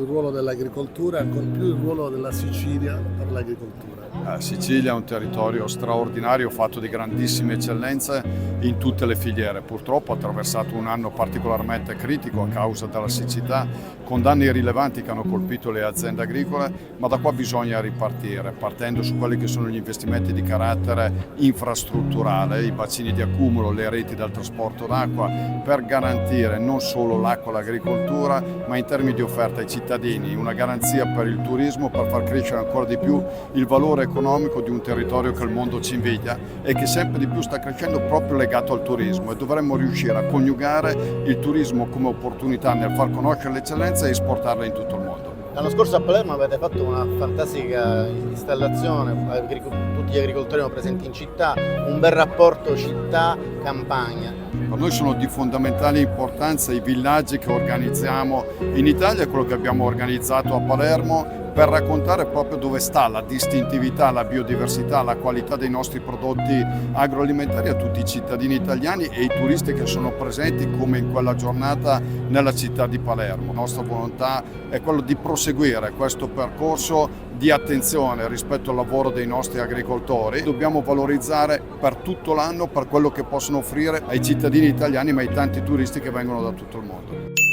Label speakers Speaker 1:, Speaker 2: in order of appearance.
Speaker 1: Il ruolo dell'agricoltura e ancor più il ruolo della Sicilia per l'agricoltura.
Speaker 2: Sicilia è un territorio straordinario fatto di grandissime eccellenze in tutte le filiere. Purtroppo ha attraversato un anno particolarmente critico a causa della siccità, con danni rilevanti che hanno colpito le aziende agricole, ma da qua bisogna ripartire, partendo su quelli che sono gli investimenti di carattere infrastrutturale, i bacini di accumulo, le reti del trasporto d'acqua, per garantire non solo l'acqua all'agricoltura, ma in termini di offerta ai cittadini, una garanzia per il turismo, per far crescere ancora di più il valore economico di un territorio che il mondo ci invidia e che sempre di più sta crescendo proprio legato al turismo, e dovremmo riuscire a coniugare il turismo come opportunità nel far conoscere l'eccellenza e esportarla in tutto il mondo.
Speaker 3: L'anno scorso a Palermo avete fatto una fantastica installazione, tutti gli agricoltori erano presenti in città, un bel rapporto città-campagna.
Speaker 2: Per noi sono di fondamentale importanza i villaggi che organizziamo in Italia, quello che abbiamo organizzato a Palermo, per raccontare proprio dove sta la distintività, la biodiversità, la qualità dei nostri prodotti agroalimentari a tutti i cittadini italiani e i turisti che sono presenti, come in quella giornata nella città di Palermo. La nostra volontà è quello di proseguire questo percorso di attenzione rispetto al lavoro dei nostri agricoltori. Dobbiamo valorizzare per tutto l'anno per quello che possono offrire ai cittadini italiani, ma ai tanti turisti che vengono da tutto il mondo.